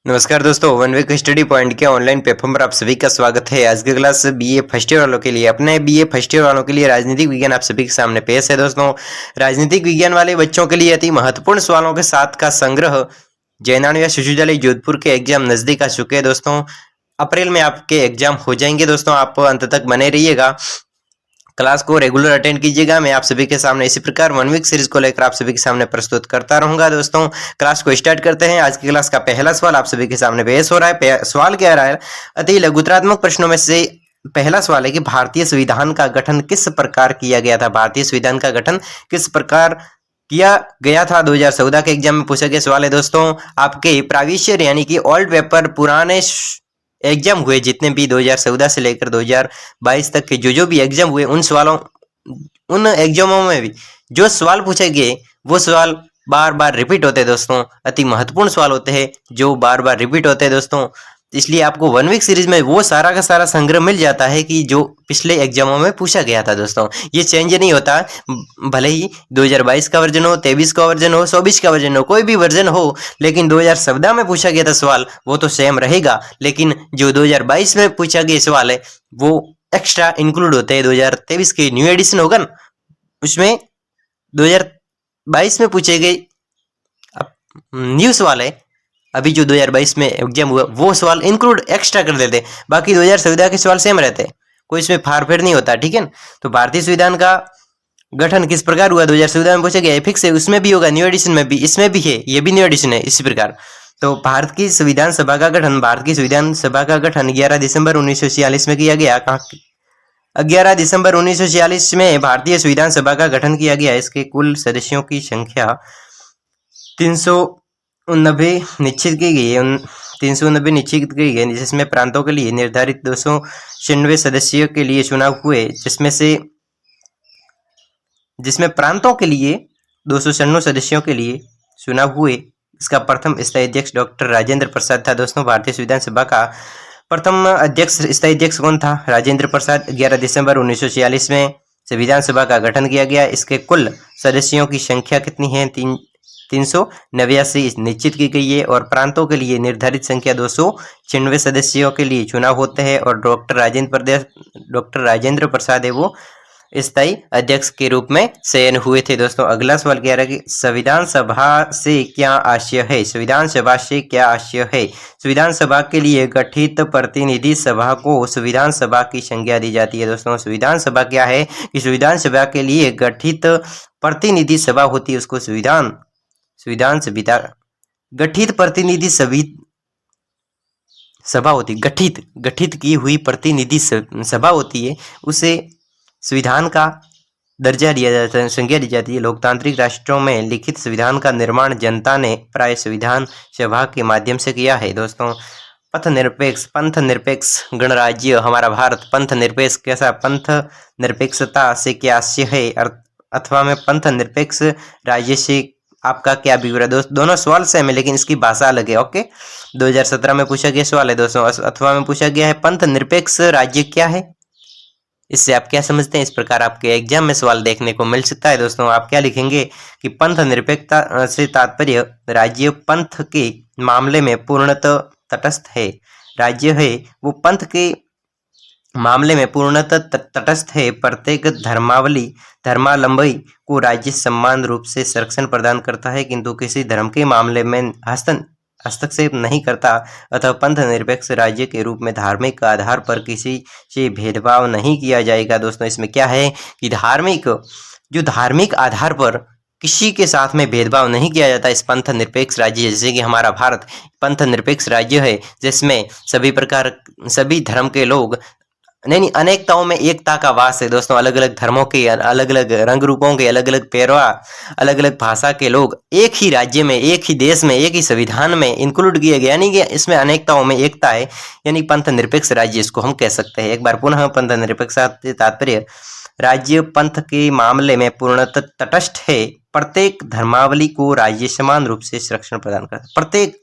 नमस्कार दोस्तों, one week study point के ऑनलाइन प्लेटफॉर्म पर आप सभी का स्वागत है। आज की क्लास बीए फर्स्ट ईयर वालों के लिए, अपने बीए फर्स्ट ईयर वालों के लिए राजनीतिक विज्ञान आप सभी के सामने पेश है। दोस्तों, राजनीतिक विज्ञान वाले बच्चों के लिए अति महत्वपूर्ण सवालों के साथ का संग्रह जैनानिया विश्वविद्यालय जोधपुर के एग्जाम नजदीक आ चुके हैं। दोस्तों, अप्रैल में आपके एग्जाम हो जाएंगे। दोस्तों, आप अंत तक बने रहिएगा, क्लास को रेगुलर अटेंड कीजिएगा। मैं आप सभी के सामने इसी प्रकार वन वीक सीरीज को लेकर आप सभी के सामने प्रस्तुत करता रहूंगा। दोस्तों, क्लास को स्टार्ट करते हैं। आज की क्लास का पहला सवाल आप सभी के सामने पेश हो रहा है। सवाल क्या रहा है? अति लघुत्रात्मक प्रश्नों में से पहला सवाल है कि भारतीय संविधान का गठन किस प्रकार किया गया था। भारतीय संविधान का गठन किस प्रकार किया गया था? 2014 के एग्जाम में पूछा गया सवाल है। दोस्तों, आपके प्राविष्य यानी कि ओल्ड पेपर पुराने एग्जाम हुए जितने भी 2014 से लेकर 2022 तक के जो भी एग्जाम हुए, उन एग्जामों में भी जो सवाल पूछे गए वो सवाल बार बार रिपीट होते हैं। दोस्तों, अति महत्वपूर्ण सवाल होते हैं जो बार बार रिपीट होते हैं। दोस्तों, इसलिए आपको वन वीक सीरीज में वो सारा का सारा संग्रह मिल जाता है कि जो पिछले एग्जामों में पूछा गया था। दोस्तों, ये चेंज नहीं होता, भले ही 2022 का वर्जन हो, 23 का वर्जन हो, 24 का वर्जन हो, कोई भी वर्जन हो, लेकिन 2014 में पूछा गया था सवाल वो तो सेम रहेगा। लेकिन जो 2022 में पूछा गया सवाल है वो एक्स्ट्रा इंक्लूड होते हैं। 2023 के न्यू एडिशन होगा ना, उसमें 2022 में पूछे गए न्यू सवाल है। अभी जो 2022 में एग्जाम हुआ वो सवाल इंक्लूड एक्स्ट्रा कर देते, बाकी 2014 के सवाल सेम रहते, कोई इसमें फार-फेर नहीं होता। ठीक है ना? तो भारतीय संविधान का गठन किस प्रकार हुआ 2014 में पूछा गया, फिक्स है, उसमें भी होगा, न्यू एडिशन में भी, इसमें भी है, ये भी न्यू एडिशन है। इसी प्रकार तो भारत की संविधान सभा का गठन 11 दिसंबर 1946 में किया गया। 11 दिसंबर 1946 में भारतीय संविधान सभा का गठन किया गया। इसके कुल सदस्यों की संख्या 390 निश्चित की गई है। 390 निश्चित की गई, जिसमें प्रांतों के लिए निर्धारित 296 सदस्यों के लिए चुनाव हुए, जिसमें प्रांतों के लिए 296 सदस्यों के लिए चुनाव हुए। इसका प्रथम स्थायी अध्यक्ष डॉक्टर राजेंद्र प्रसाद था। दोस्तों, भारतीय संविधान सभा का प्रथम स्थायी अध्यक्ष कौन था? राजेंद्र प्रसाद। 11 दिसंबर 1946 में संविधान सभा का गठन किया गया। इसके कुल सदस्यों की संख्या कितनी है? 389 निश्चित की गई है, और प्रांतों के लिए निर्धारित संख्या 296 सदस्यों के लिए चुनाव होते हैं, और डॉक्टर राजेंद्र प्रसाद है वो स्थायी अध्यक्ष के रूप में चयन हुए थे। दोस्तों, अगला सवाल क्या रहा कि संविधान सभा से क्या आशय है? संविधान सभा से क्या आशय है? संविधान सभा के लिए गठित प्रतिनिधि सभा को संविधान सभा की संज्ञा दी जाती है। दोस्तों, संविधान सभा क्या है कि संविधान सभा के लिए गठित प्रतिनिधि सभा होती है, उसको संविधान सभा गठित प्रतिनिधि सभा होती, गठित की हुई प्रतिनिधि सभा होती है, उसे संविधान का दर्जा दिया जाता है, संज्ञा दी जाती है। लोकतांत्रिक राष्ट्रों में लिखित संविधान का निर्माण जनता ने प्राय संविधान सभा के माध्यम से किया है। दोस्तों, पंथ निरपेक्ष गणराज्य हमारा भारत पंथ निरपेक्ष, कैसा पंथ निरपेक्षता से क्या आशय है, अथवा में पंथ निरपेक्ष राज्य से आपका क्या अभिप्राय? दोनों सवाल सेम है लेकिन इसकी भाषा अलग है। ओके, 2017 में पूछा गया सवाल है। दोस्तों, अथवा में पूछा गया है पंथ निरपेक्ष राज्य क्या है, इससे आप क्या समझते हैं? इस प्रकार आपके एग्जाम में सवाल देखने को मिल सकता है। दोस्तों, आप क्या लिखेंगे कि पंथ निरपेक्षता से तात्पर्य राज्य पंथ के मामले में पूर्णतः तटस्थ है। राज्य है वो पंथ के मामले में पूर्णतः तटस्थ है। प्रत्येक धर्मावलंबी को राज्य समान रूप से संरक्षण प्रदान करता है, किंतु किसी धर्म के मामले में हस्तक्षेप नहीं करता। अतः पंथ निरपेक्ष राज्य के रूप में धार्मिक आधार पर किसी से भेदभाव नहीं किया जाएगा। दोस्तों, इसमें क्या है कि धार्मिक आधार पर किसी के साथ में भेदभाव नहीं किया जाता। इस पंथ निरपेक्ष राज्य, जैसे कि हमारा भारत पंथ निरपेक्ष राज्य है, जिसमें सभी धर्म के लोग नहीं, अनेकताओं में एकता का वास है। दोस्तों, अलग अलग धर्मों के, अलग अलग रंग रूपों के, अलग अलग पेरवा, अलग अलग भाषा के लोग एक ही राज्य में, एक ही देश में, एक ही संविधान में इंक्लूड किए गए, यानी कि इसमें अनेकताओं में एकता है, यानी पंथ निरपेक्ष राज्य इसको हम कह सकते हैं। एक बार पुनः पंथ निरपेक्ष से तात्पर्य राज्य पंथ के मामले में पूर्णतः तटस्थ है। प्रत्येक धर्मावली को राज्य समान रूप से संरक्षण प्रदान करता है। प्रत्येक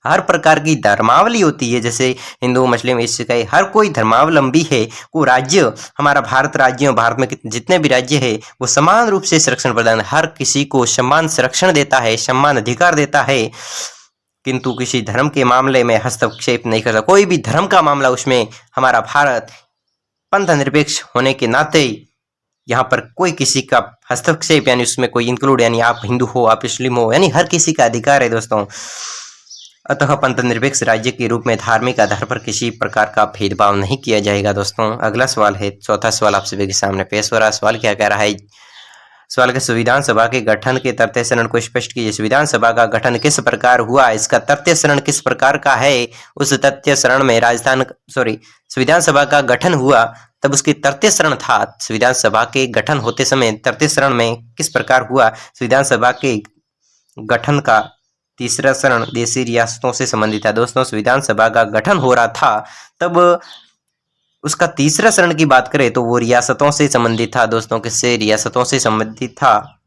हर प्रकार की धर्मावली होती है, जैसे हिंदू, मुस्लिम, ईसाई, हर कोई धर्मावलंबी है को राज्य, हमारा भारत राज्य, भारत में जितने भी राज्य है वो समान रूप से संरक्षण प्रदान, हर किसी को समान संरक्षण देता है, समान अधिकार देता है। किंतु किसी धर्म के मामले में हस्तक्षेप नहीं करता। कोई भी धर्म का मामला उसमें हमारा भारत पंथ निरपेक्ष होने के नाते यहाँ पर कोई किसी का हस्तक्षेप यानी उसमें कोई इंक्लूड यानी आप हिंदू हो आप मुस्लिम हो यानी हर किसी का अधिकार है दोस्तों। अतः पंथ निरपेक्ष राज्य के रूप में धार्मिक आधार पर किसी प्रकार का भेदभाव नहीं किया जाएगा दोस्तों। अगला सवाल है, चौथा सवाल आप सभी के सामने पेश हो रहा है। सवाल क्या कह रहा है? सवाल के संविधान सभा के गठन के तथ्य शरण को स्पष्ट कीजिए। संविधान सभा का गठन किस प्रकार हुआ, इसका तथ्य शरण किस प्रकार का है? उस तथ्य शरण में संविधान सभा का गठन हुआ तब उसके तथ्य शरण था। संविधान सभा के गठन होते समय तथ्य शरण में किस प्रकार हुआ? संविधान सभा के गठन का तीसरा शरण देशी रियासतों से संबंधित है। दोस्तों संविधान सभा का गठन हो रहा था तब उसका तीसरा शरण की बात करें तो वो रियासतों से संबंधित था। दोस्तों किससे? रियासतों से संबंधित था।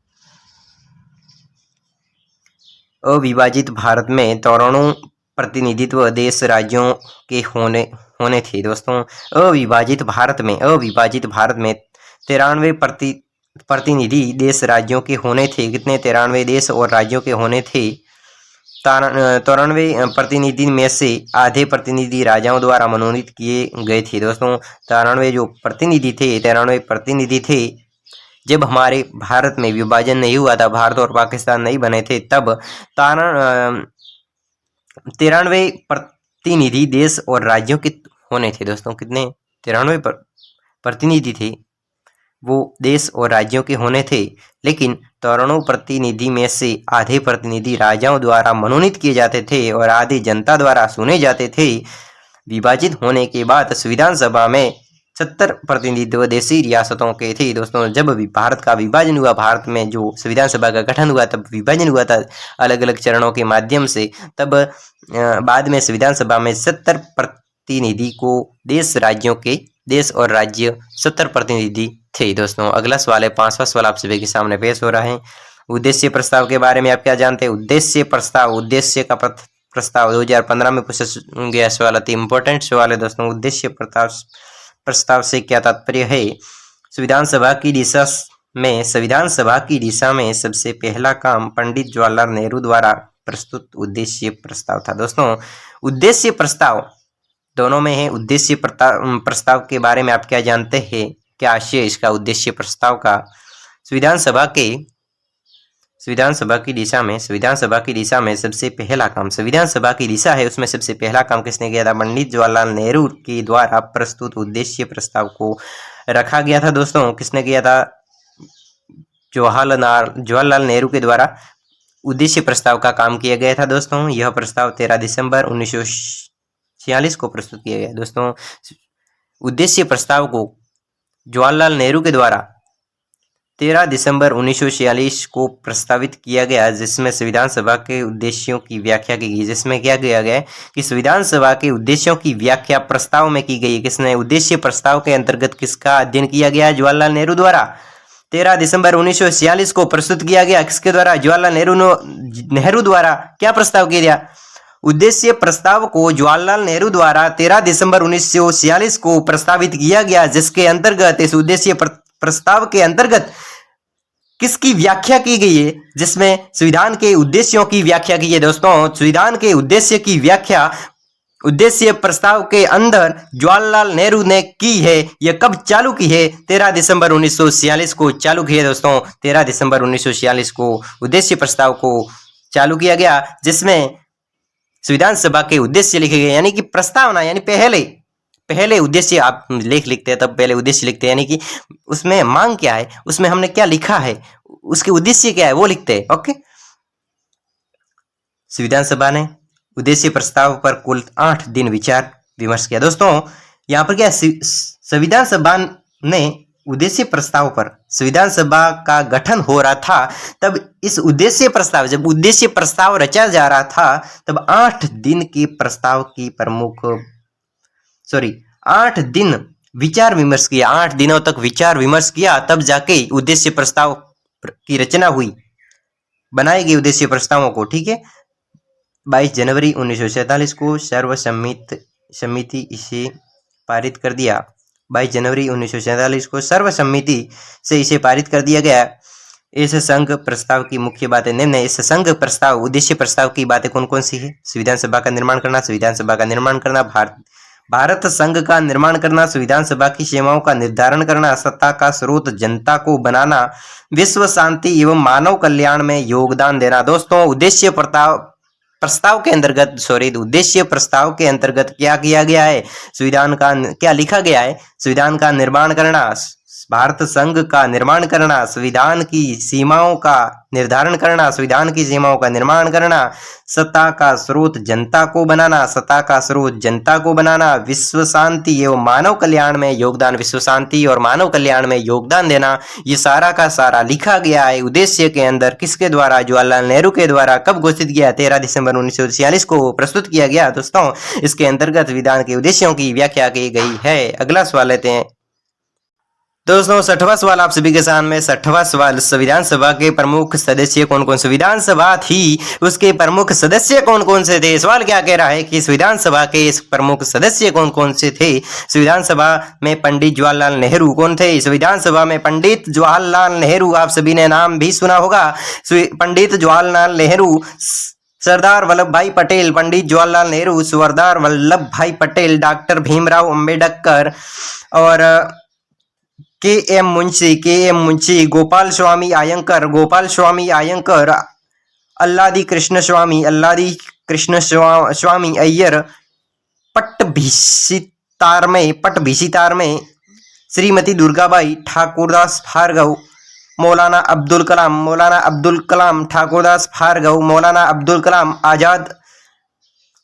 अविभाजित भारत में 93 प्रतिनिधित्व देश राज्यों के होने थे। दोस्तों अविभाजित भारत में 93 प्रतिनिधि देश राज्यों के होने थे। कितने? 93 देश और राज्यों के होने थे। 93 प्रतिनिधि में से आधे प्रतिनिधि राजाओं द्वारा मनोनीत किए गए थे। दोस्तों 93 जो प्रतिनिधि थे जब हमारे भारत में विभाजन नहीं हुआ था, भारत और पाकिस्तान नहीं बने थे, तब 93 प्रतिनिधि देश और राज्यों के होने थे। दोस्तों कितने? 93 प्रतिनिधि थे वो देश और राज्यों के होने थे, लेकिन 93 प्रतिनिधि में से आधे प्रतिनिधि राजाओं द्वारा मनोनीत किए जाते थे और आधे जनता द्वारा चुने जाते थे। विभाजित होने के बाद संविधान सभा में 70 प्रतिनिधित्व देशी रियासतों के थे। दोस्तों जब भारत का विभाजन हुआ, भारत में जो संविधान सभा का गठन हुआ तब विभाजन हुआ था अलग अलग चरणों के माध्यम से, तब बाद में संविधान सभा में 70 प्रतिनिधि को देश और राज्य 70 प्रतिनिधि थे। दोस्तों अगला सवाल है, पांचवा सवाल आप सभी के सामने पेश हो रहा है। उद्देश्य प्रस्ताव के बारे में आप क्या जानते हैं? उद्देश्य का प्रस्ताव 2015 में पूछा गया सवाल, अति इंपॉर्टेंट सवाल है दोस्तों। उद्देश्य प्रस्ताव से क्या तात्पर्य है? संविधान सभा की दिशा में सबसे पहला काम पंडित जवाहरलाल नेहरू द्वारा प्रस्तुत उद्देश्य प्रस्ताव था। दोस्तों उद्देश्य प्रस्ताव दोनों में है। उद्देश्य प्रस्ताव के बारे में आप क्या जानते हैं? क्या आशय इसका उद्देश्य प्रस्ताव का? संविधान सभा की दिशा में सबसे पहला काम, संविधान सभा की दिशा है उसमें सबसे पहला काम किसने किया था? पंडित जवाहरलाल नेहरू के द्वारा प्रस्तुत उद्देश्य प्रस्ताव को रखा गया था। दोस्तों किसने किया था? जवाहरलाल नेहरू के द्वारा उद्देश्य प्रस्ताव का काम किया गया था। दोस्तों यह प्रस्ताव 13 दिसंबर 1946 को प्रस्तुत किया गया। दोस्तों उद्देश्य प्रस्ताव को जवाहरलाल नेहरू के द्वारा 13 दिसंबर 1946 को प्रस्तावित किया गया, जिसमें संविधान सभा के उद्देश्यों की व्याख्या की गई। जिसमें क्या किया गया कि संविधान सभा के उद्देश्यों की व्याख्या प्रस्ताव में की गई। किसने? उद्देश्य प्रस्ताव के अंतर्गत किसका अध्ययन किया गया? जवाहरलाल नेहरू द्वारा 13 दिसंबर 1946 को प्रस्तुत किया गया। किसके द्वारा? जवाहरलाल नेहरू द्वारा क्या प्रस्ताव किया गया? उद्देश्य प्रस्ताव को जवाहरलाल नेहरू द्वारा 13 दिसंबर 1946 को प्रस्तावित किया गया, जिसके अंतर्गत इस उद्देश्य प्रस्ताव के अंतर्गत किसकी व्याख्या की गई है? जिसमें संविधान के उद्देश्यों की व्याख्या की है। दोस्तों संविधान के उद्देश्य की व्याख्या उद्देश्य प्रस्ताव के अंदर जवाहरलाल नेहरू ने की है। यह कब चालू की है? 13 दिसंबर 1946 को चालू की है। दोस्तों 13 दिसंबर 1946 को उद्देश्य प्रस्ताव को चालू किया गया, जिसमें संविधान सभा के उद्देश्य लिखे गए, यानी कि प्रस्तावना, यानी पहले उद्देश्य आप लिखते हैं तब पहले उद्देश्य लिखते हैं, यानी कि उसमें मांग क्या है, उसमें हमने क्या लिखा है, उसके उद्देश्य क्या है वो लिखते हैं। ओके, संविधान सभा ने उद्देश्य प्रस्ताव पर कुल 8 दिन विचार विमर्श किया। दोस्तों यहाँ पर क्या, संविधान सभा ने उद्देश्य प्रस्ताव पर, संविधान सभा का गठन हो रहा था तब इस उद्देश्य प्रस्ताव, जब उद्देश्य प्रस्ताव रचा जा रहा था तब 8 दिन के प्रस्ताव की 8 दिन विचार विमर्श किया। 8 दिनों तक विचार विमर्श किया, तब जाके उद्देश्य प्रस्ताव की रचना हुई, बनाए गए उद्देश्य प्रस्तावों को। ठीक है, 22 जनवरी 1947 को सर्वसम्मति इसे पारित कर दिया। 22 जनवरी 1947 को सर्वसम्मति से इसे पारित कर दिया गया। इस संघ प्रस्ताव की मुख्य बातें निम्न है। इस संघ प्रस्ताव उद्देश्य प्रस्ताव की बातें कौन कौन सी है? संविधान सभा का निर्माण करना, संविधान सभा का निर्माण करना, भारत संघ का निर्माण करना, संविधान सभा की सीमाओं का निर्धारण करना, सत्ता का स्रोत जनता को बनाना, विश्व शांति एवं मानव कल्याण में योगदान देना। दोस्तों उद्देश्य प्रस्ताव के अंतर्गत उद्देश्य प्रस्ताव के अंतर्गत क्या किया गया है? संविधान का क्या लिखा गया है? संविधान का निर्माण करना, भारत संघ का निर्माण करना, संविधान की सीमाओं का निर्धारण करना, संविधान की सीमाओं का निर्माण करना, सत्ता का स्रोत जनता को बनाना, सत्ता का स्रोत जनता को बनाना, विश्व शांति एवं मानव कल्याण में योगदान, विश्व शांति और मानव कल्याण में योगदान देना। ये सारा का सारा लिखा गया है उद्देश्य के अंदर। किसके द्वारा? जवाहरलाल नेहरू के द्वारा। कब घोषित किया? 13 दिसंबर 1946 को प्रस्तुत किया गया। दोस्तों इसके अंतर्गत विधान के उद्देश्यों की व्याख्या की गई है। अगला सवाल लेते हैं दोस्तों 60वां सवाल आप सभी के सामने। 60वां सवाल, संविधान सभा के प्रमुख सदस्य कौन कौन? संविधान सभा थी, उसके प्रमुख सदस्य कौन कौन से थे? सवाल क्या कह रहा है कि संविधान सभा के प्रमुख सदस्य कौन कौन से थे? संविधान सभा में पंडित जवाहरलाल नेहरू कौन थे? संविधान सभा में पंडित जवाहरलाल नेहरू, आप सभी ने नाम भी सुना होगा, पंडित जवाहरलाल नेहरू, सरदार वल्लभ भाई पटेल, पंडित जवाहरलाल नेहरू, सरदार वल्लभ भाई पटेल, डॉक्टर भीमराव अंबेडकर और के एम मुंशी, गोपाल स्वामी आयंकर, अल्लादी कृष्ण स्वामी अय्यर, पट्टभीषितार में श्रीमती दुर्गाबाई, ठाकुरदास भार्गव, मौलाना अब्दुल कलाम, ठाकुरदास भार्गव, मौलाना अब्दुल कलाम आजाद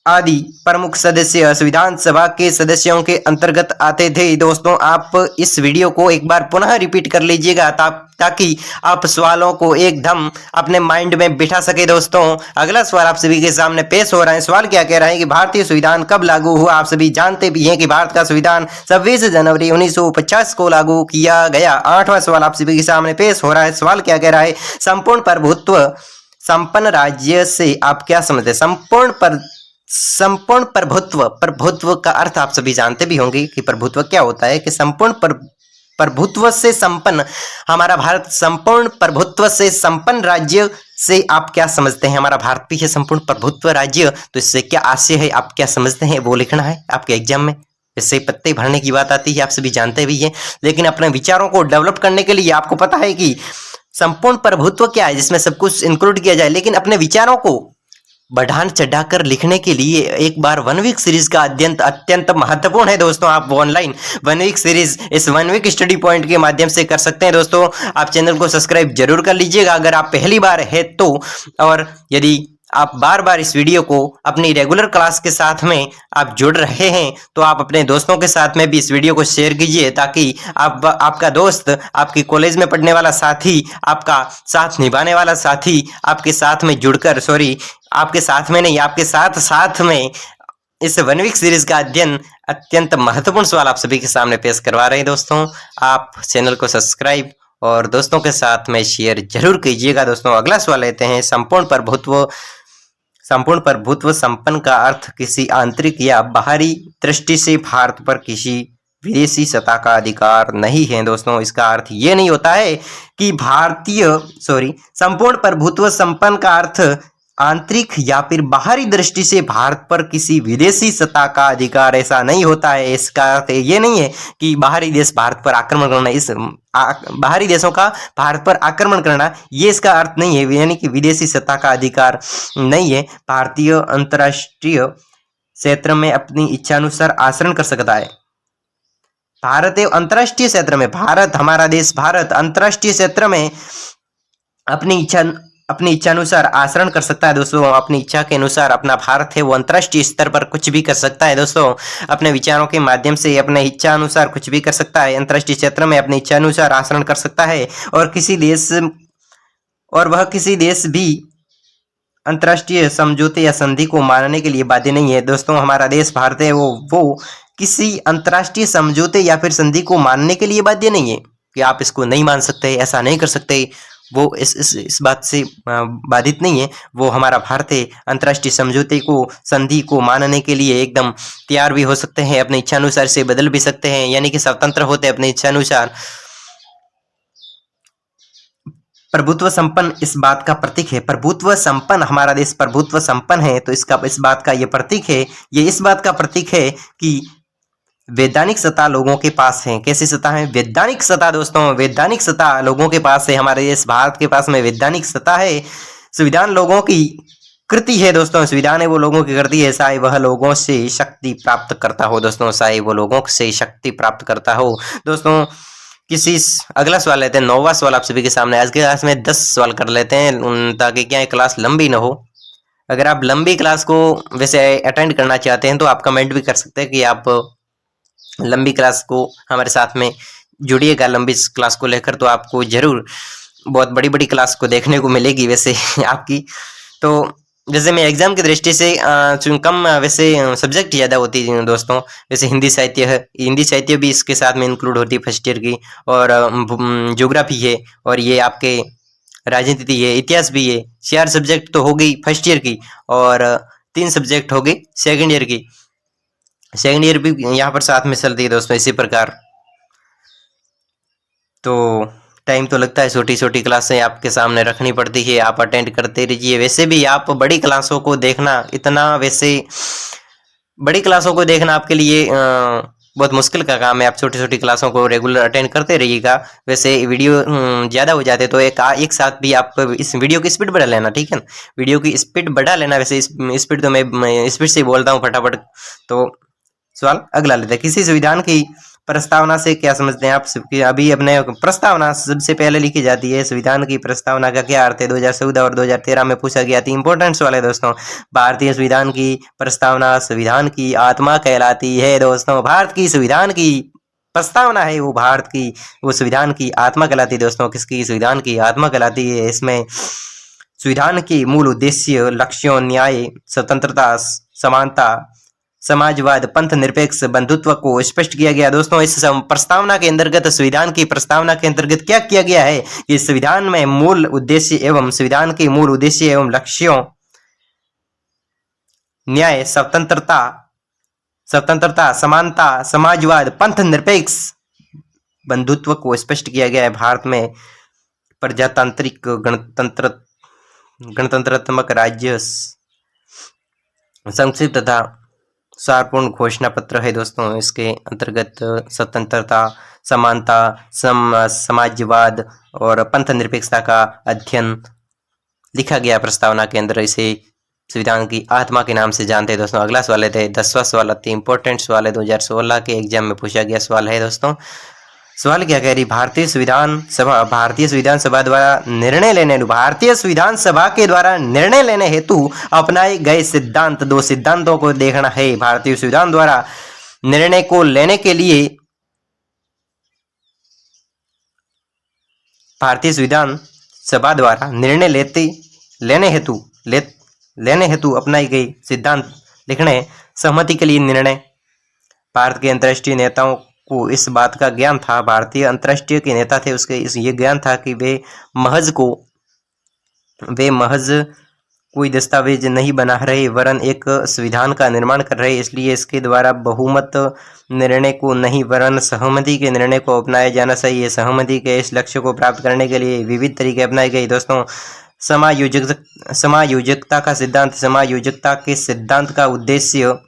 आदि प्रमुख सदस्य संविधान सभा के सदस्यों के अंतर्गत आते थे। दोस्तों आप इस वीडियो को एक बार पुनः रिपीट कर लीजिएगा ताकि आप सवालों को एकदम अपने माइंड में बिठा सके। दोस्तों अगला सवाल आप सभी के सामने पेश हो रहा है। सवाल क्या कह रहा है कि भारतीय संविधान कब लागू हुआ? आप सभी जानते भी हैं कि भारत का संविधान 26 जनवरी 1950 को लागू किया गया। 8वां सवाल आप सभी के सामने पेश हो रहा है। सवाल क्या कह रहा है? संपूर्ण प्रभुत्व संपन्न राज्य से आप क्या समझते हैं? संपूर्ण प्रभुत्व का अर्थ आप सभी जानते भी होंगे कि प्रभुत्व क्या होता है, कि संपूर्ण प्रभुत्व से संपन्न हमारा भारत, संपूर्ण प्रभुत्व से संपन्न राज्य से आप क्या समझते हैं? हमारा भारत भी है संपूर्ण प्रभुत्व राज्य, तो इससे क्या आशय है, आप क्या समझते हैं, वो लिखना है आपके एग्जाम में। इससे पत्ते भरने की बात आती है, आप सभी जानते भी हैं, लेकिन अपने विचारों को डेवलप करने के लिए आपको पता है कि संपूर्ण प्रभुत्व क्या है, जिसमें सब कुछ इंक्लूड किया जाए, लेकिन अपने विचारों को बढ़ान चढ़ाकर लिखने के लिए एक बार 1 वीक सीरीज का अत्यंत महत्वपूर्ण है। दोस्तों आप ऑनलाइन 1 वीक सीरीज इस 1 वीक स्टडी पॉइंट के माध्यम से कर सकते हैं। दोस्तों आप चैनल को सब्सक्राइब जरूर कर लीजिएगा अगर आप पहली बार है तो, और यदि आप बार बार इस वीडियो को अपनी रेगुलर क्लास के साथ में आप जुड़ रहे हैं तो आप अपने दोस्तों के साथ में भी इस वीडियो को शेयर कीजिए, ताकि आपका दोस्त, आपकी कॉलेज में पढ़ने वाला साथी, आपका साथ निभाने वाला साथी आपके साथ में जुड़कर, आपके साथ में नहीं, आपके साथ में इस 1 वीक सीरीज का अध्ययन अत्यंत महत्वपूर्ण सवाल आप सभी के सामने पेश करवा रहे हैं। दोस्तों आप चैनल को सब्सक्राइब और दोस्तों के साथ में शेयर जरूर कीजिएगा। दोस्तों अगला सवाल लेते हैं। संपूर्ण प्रभुत्व संपन्न का अर्थ किसी आंतरिक या बाहरी दृष्टि से भारत पर किसी विदेशी सत्ता का अधिकार नहीं है। दोस्तों इसका अर्थ ये नहीं होता है कि संपूर्ण प्रभुत्व संपन्न का अर्थ आंतरिक या फिर बाहरी दृष्टि से भारत पर किसी विदेशी सत्ता का अधिकार, ऐसा नहीं होता है। इसका अर्थ ये नहीं है कि बाहरी देश भारत पर आक्रमण करना, बाहरी देशों का भारत पर आक्रमण करना, ये इसका अर्थ नहीं है, यानी कि विदेशी सत्ता का अधिकार नहीं है। भारतीय अंतर्राष्ट्रीय क्षेत्र में अपनी इच्छानुसार आचरण कर सकता है। भारत अंतर्राष्ट्रीय क्षेत्र में, भारत हमारा देश, भारत अंतर्राष्ट्रीय क्षेत्र में अपनी इच्छानुसार आचरण कर सकता है। दोस्तों अपनी इच्छा के अनुसार अपना भारत है वो अंतर्राष्ट्रीय स्तर पर कुछ भी कर सकता है। दोस्तों अपने विचारों के माध्यम से अपने इच्छा अनुसार कुछ भी कर सकता है, अंतर्राष्ट्रीय क्षेत्र में अपनी इच्छा अनुसार आचरण कर सकता है, और वह किसी देश भी अंतर्राष्ट्रीय समझौते या संधि को मानने के लिए बाध्य नहीं है। दोस्तों हमारा देश भारत है वो किसी अंतर्राष्ट्रीय समझौते या फिर संधि को मानने के लिए बाध्य नहीं है कि आप इसको नहीं मान सकते, ऐसा नहीं कर सकते, वो इस बात से बाधित नहीं है। वो हमारा भारत है अंतर्राष्ट्रीय समझौते को, संधि को मानने के लिए एकदम तैयार भी हो सकते हैं, अपनी इच्छानुसार से बदल भी सकते हैं, यानी कि स्वतंत्र होते हैं अपनी इच्छानुसार। प्रभुत्व संपन्न इस बात का प्रतीक है। प्रभुत्व संपन्न, हमारा देश प्रभुत्व संपन्न है, तो इसका इस बात का ये प्रतीक है, ये इस बात का प्रतीक है कि वैधानिक सत्ता लोगों के पास है। कैसी सत्ता है? वैधानिक सत्ता दोस्तों, वैधानिक सत्ता लोगों के पास है। हमारे देश भारत के पास में वैधानिक सत्ता है। संविधान लोगों की कृति है दोस्तों, संविधान है वो लोगों की कृति है, चाहे वह लोगों से शक्ति प्राप्त करता हो दोस्तों, चाहे वो लोगों से शक्ति प्राप्त करता हो दोस्तों। अगला सवाल लेते हैं, 9वां सवाल आप सभी के सामने। आज के क्लास में 10 सवाल कर लेते हैं ताकि क्या क्लास लंबी ना हो। अगर आप लंबी क्लास को वैसे अटेंड करना चाहते हैं तो आप कमेंट भी कर सकते हैं कि आप लंबी क्लास को हमारे साथ में जुड़िएगा लंबी क्लास को लेकर, तो आपको जरूर बहुत बड़ी बड़ी क्लास को देखने को मिलेगी वैसे आपकी। तो जैसे मैं एग्जाम की दृष्टि से कम वैसे सब्जेक्ट ज़्यादा होती है दोस्तों, जैसे हिंदी साहित्य है, हिंदी साहित्य भी इसके साथ में इंक्लूड होती है फर्स्ट ईयर की, और ज्योग्राफी है, और ये आपके राजनीति है, इतिहास भी है। 4 सब्जेक्ट तो हो गई फर्स्ट ईयर की, और 3 सब्जेक्ट हो गई सेकेंड ईयर की। सेकेंड ईयर भी यहाँ पर साथ में चलती है दोस्तों इसी प्रकार। तो टाइम तो लगता है, छोटी छोटी क्लासें आपके सामने रखनी पड़ती है, आप अटेंड करते रहिए। वैसे भी आप बड़ी क्लासों को देखना इतना, वैसे बड़ी क्लासों को देखना आपके लिए बहुत मुश्किल का काम है। आप छोटी छोटी क्लासों को रेगुलर अटेंड करते रहिएगा। वैसे वीडियो ज़्यादा हो जाते तो एक साथ भी आप इस वीडियो की स्पीड बढ़ा लेना, ठीक है ना, वीडियो की स्पीड बढ़ा लेना। वैसे स्पीड तो मैं स्पीड से बोलता हूँ फटाफट। तो सवाल अगला लेते हैं, किसी संविधान की प्रस्तावना से क्या समझते हैं आप? अभी अपने प्रस्तावना सबसे पहले लिखी जाती है। संविधान की प्रस्तावना का क्या अर्थ है? 2014 और 2013 में पूछा गया था। इंपॉर्टेंट सवाल है दोस्तों। भारतीय संविधान की प्रस्तावना संविधान की आत्मा कहलाती है दोस्तों। भारत की संविधान की प्रस्तावना है वो भारत की, वो संविधान की आत्मा कहलाती है दोस्तों। किसकी? संविधान की आत्मा कहलाती है। इसमें संविधान के मूल उद्देश्य, लक्ष्यों, न्याय, स्वतंत्रता, समानता, समाजवाद, पंथ निरपेक्ष बंधुत्व को स्पष्ट किया गया दोस्तों। इस प्रस्तावना के अंतर्गत, संविधान की प्रस्तावना के अंतर्गत क्या किया गया है कि संविधान में मूल उद्देश्य एवं संविधान के मूल उद्देश्य एवं लक्ष्यों, न्याय, स्वतंत्रता, समानता, समाजवाद, पंथ निरपेक्ष बंधुत्व को स्पष्ट किया गया है। भारत में प्रजातांत्रिक गणतंत्रात्मक राज्य संक्षिप्त तथा सारपूर्ण घोषणा पत्र है दोस्तों। इसके अंतर्गत स्वतंत्रता, समानता, समाजवाद और पंथ निरपेक्षता का अध्ययन लिखा गया प्रस्तावना के अंदर। इसे संविधान की आत्मा के नाम से जानते हैं दोस्तों। अगला सवाल लेते हैं, 10वां सवाल अति इंपॉर्टेंट सवाल है, 2016 के एग्जाम में पूछा गया सवाल है दोस्तों। सवाल क्या कह रही? भारतीय संविधान सभा द्वारा निर्णय लेने, भारतीय संविधान सभा के द्वारा निर्णय लेने हेतु अपनाए गए सिद्धांत, 2 सिद्धांतों को देखना है। भारतीय संविधान द्वारा निर्णय को लेने के लिए, भारतीय संविधान सभा द्वारा निर्णय लेने हेतु अपनाई गई सिद्धांत लिखने, सहमति के लिए निर्णय। भारत के अंतर्राष्ट्रीय नेताओं को इस बात का ज्ञान था, भारतीय अंतर्राष्ट्रीय के नेता थे, उसके ये ज्ञान था कि वे महज कोई दस्तावेज नहीं बना रहे वरन एक संविधान का निर्माण कर रहे। इसलिए इसके द्वारा बहुमत निर्णय को नहीं वरन सहमति के निर्णय को अपनाया जाना चाहिए। सहमति के इस लक्ष्य को प्राप्त करने के लिए विविध तरीके अपनाए गए दोस्तों। समायोजकता का सिद्धांत, समायोजकता के सिद्धांत का उद्देश्य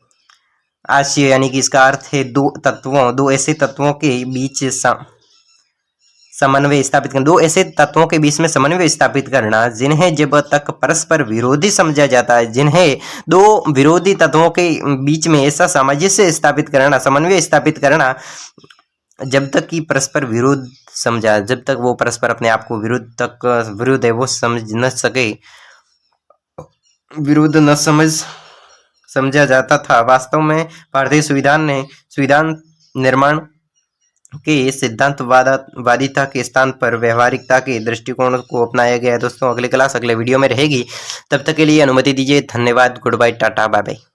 आशय यानी कि इसका अर्थ है दो ऐसे तत्वों के बीच समन्वय स्थापित करना, 2 ऐसे तत्वों के बीच में समन्वय स्थापित करना जिन्हें जब तक परस्पर विरोधी समझा जाता है, जिन्हें 2 विरोधी तत्वों के बीच में ऐसा सामंजस्य स्थापित करना, समन्वय स्थापित करना जब तक कि परस्पर विरोध समझा, जब तक वो परस्पर अपने आप को विरोध है वो समझ न सके, विरोध न समझा जाता था। वास्तव में भारतीय संविधान निर्माण के सिद्धांतवादिता के स्थान पर व्यवहारिकता के दृष्टिकोण को अपनाया गया है दोस्तों। अगली क्लास अगले वीडियो में रहेगी, तब तक के लिए अनुमति दीजिए। धन्यवाद, गुड बाय, टाटा, बाय बाय।